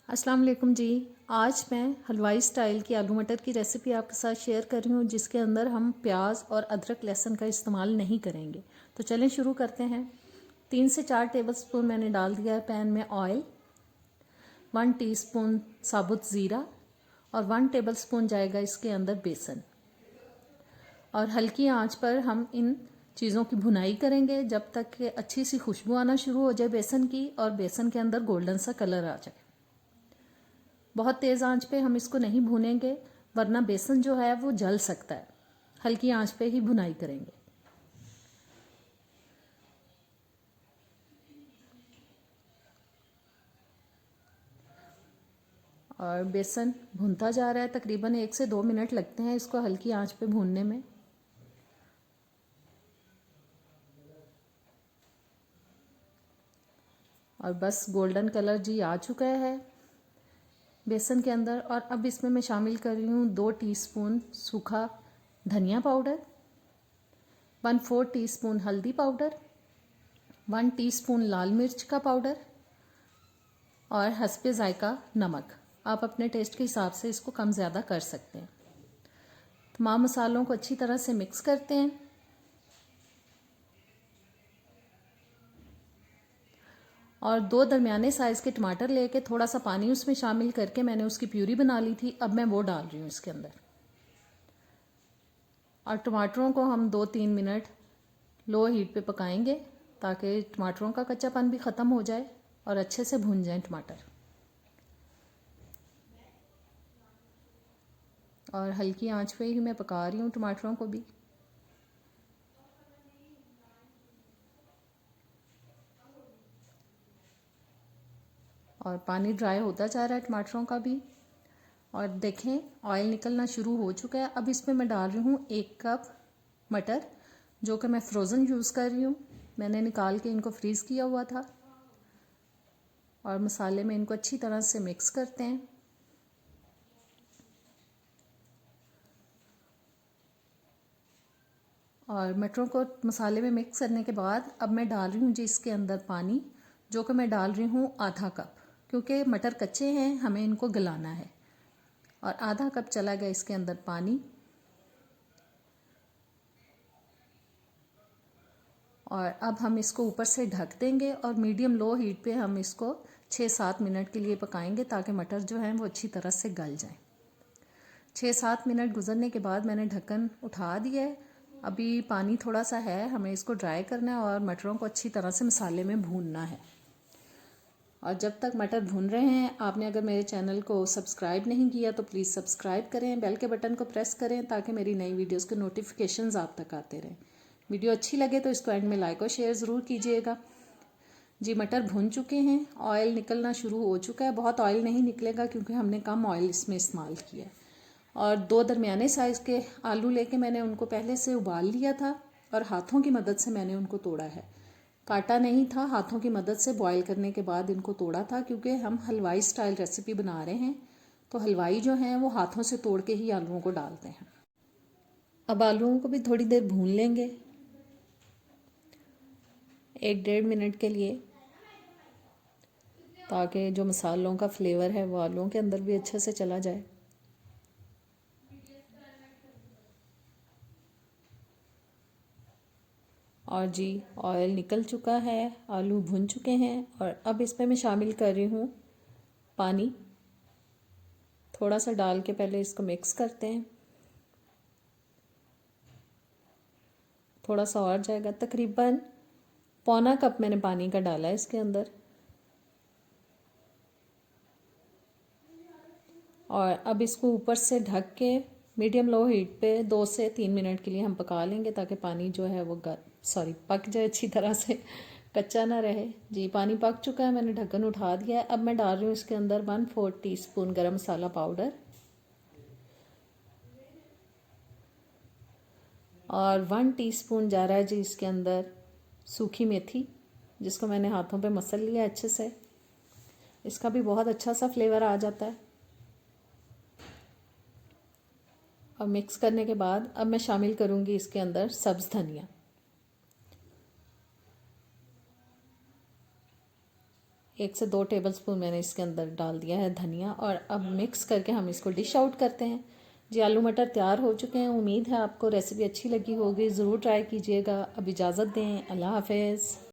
अस्सलाम वालेकुम जी। आज मैं हलवाई स्टाइल की आलू मटर की रेसिपी आपके साथ शेयर कर रही हूँ, जिसके अंदर हम प्याज और अदरक लहसुन का इस्तेमाल नहीं करेंगे। तो चलें शुरू करते हैं। 3 से 4 टेबलस्पून मैंने डाल दिया है पैन में ऑयल, 1 टीस्पून साबुत ज़ीरा और 1 टेबलस्पून जाएगा इसके अंदर बेसन। और हल्की आंच पर हम इन चीज़ों की भुनाई करेंगे जब तक कि अच्छी सी खुशबू आना शुरू हो जाए बेसन की और बेसन के अंदर गोल्डन सा कलर आ जाए। बहुत तेज़ आंच पे हम इसको नहीं भूनेंगे, वरना बेसन जो है वो जल सकता है। हल्की आंच पे ही भुनाई करेंगे। और बेसन भुनता जा रहा है, तकरीबन 1 से 2 मिनट लगते हैं इसको हल्की आंच पे भूनने में। और बस गोल्डन कलर जी आ चुका है बेसन के अंदर। और अब इसमें मैं शामिल कर रही हूँ 2 टीस्पून सूखा धनिया पाउडर, 1/4 टीस्पून हल्दी पाउडर, 1 टीस्पून लाल मिर्च का पाउडर और हस्बे ज़ायका नमक। आप अपने टेस्ट के हिसाब से इसको कम ज़्यादा कर सकते हैं। तमाम मसालों को अच्छी तरह से मिक्स करते हैं। और 2 दरमियाने साइज़ के टमाटर लेके थोड़ा सा पानी उसमें शामिल करके मैंने उसकी प्यूरी बना ली थी। अब मैं वो डाल रही हूँ इसके अंदर। और टमाटरों को हम 2-3 मिनट लो हीट पे पकाएंगे ताकि टमाटरों का कच्चापन भी ख़त्म हो जाए और अच्छे से भुन जाएं टमाटर। और हल्की आंच पे ही मैं पका रही हूँ टमाटरों को भी। और पानी ड्राई होता जा रहा है टमाटरों का भी। और देखें ऑयल निकलना शुरू हो चुका है। अब इसमें मैं डाल रही हूँ 1 कप मटर, जो कि मैं फ्रोज़न यूज़ कर रही हूँ। मैंने निकाल के इनको फ्रीज़ किया हुआ था। और मसाले में इनको अच्छी तरह से मिक्स करते हैं। और मटरों को मसाले में मिक्स करने के बाद अब मैं डाल रही हूँ जी इसके अंदर पानी, जो कि मैं डाल रही हूँ आधा कप, क्योंकि मटर कच्चे हैं, हमें इनको गलाना है। और आधा कप चला गया इसके अंदर पानी। और अब हम इसको ऊपर से ढक देंगे और मीडियम लो हीट पे हम इसको 6-7 मिनट के लिए पकाएंगे ताकि मटर जो हैं वो अच्छी तरह से गल जाएं। 6-7 मिनट गुजरने के बाद मैंने ढक्कन उठा दिया है। अभी पानी थोड़ा सा है, हमें इसको ड्राई करना है और मटरों को अच्छी तरह से मसाले में भूनना है। और जब तक मटर भून रहे हैं, आपने अगर मेरे चैनल को सब्सक्राइब नहीं किया तो प्लीज़ सब्सक्राइब करें, बेल के बटन को प्रेस करें ताकि मेरी नई वीडियोस के नोटिफिकेशंस आप तक आते रहें। वीडियो अच्छी लगे तो इसको एंड में लाइक और शेयर ज़रूर कीजिएगा। जी मटर भून चुके हैं, ऑयल निकलना शुरू हो चुका है। बहुत ऑयल नहीं निकलेगा क्योंकि हमने कम ऑयल इसमें इस्तेमाल किया है। और 2 दरमियाने साइज़ के आलू लेके मैंने उनको पहले से उबाल लिया था और हाथों की मदद से मैंने उनको तोड़ा है। काटा नहीं था, हाथों की मदद से बॉईल करने के बाद इनको तोड़ा था, क्योंकि हम हलवाई स्टाइल रेसिपी बना रहे हैं तो हलवाई जो हैं वो हाथों से तोड़ के ही आलूओं को डालते हैं। अब आलूओं को भी थोड़ी देर भून लेंगे, 1-1.5 मिनट के लिए, ताकि जो मसालों का फ्लेवर है वो आलूओं के अंदर भी अच्छे से चला जाए। और जी ऑयल निकल चुका है, आलू भुन चुके हैं। और अब इसमें मैं शामिल कर रही हूँ पानी। थोड़ा सा डाल के पहले इसको मिक्स करते हैं। थोड़ा सा और जाएगा, तकरीबन पौना कप मैंने पानी का डाला है इसके अंदर। और अब इसको ऊपर से ढक के मीडियम लो हीट पे 2 से 3 मिनट के लिए हम पका लेंगे ताकि पानी जो है वो पक जाए अच्छी तरह से, कच्चा ना रहे। जी पानी पक चुका है, मैंने ढक्कन उठा दिया है। अब मैं डाल रही हूँ इसके अंदर 1/4 टीस्पून गरम मसाला पाउडर और 1 टीस्पून जा रहा है जी इसके अंदर सूखी मेथी, जिसको मैंने हाथों पे मसल लिया अच्छे से। इसका भी बहुत अच्छा सा फ्लेवर आ जाता है। और मिक्स करने के बाद अब मैं शामिल करूँगी इसके अंदर सब्ज़ धनिया। 1 से 2 टेबलस्पून मैंने इसके अंदर डाल दिया है धनिया। और अब मिक्स करके हम इसको डिश आउट करते हैं। जी आलू मटर तैयार हो चुके हैं। उम्मीद है आपको रेसिपी अच्छी लगी होगी, ज़रूर ट्राई कीजिएगा। अब इजाज़त दें, अल्लाह हाफ़िज़।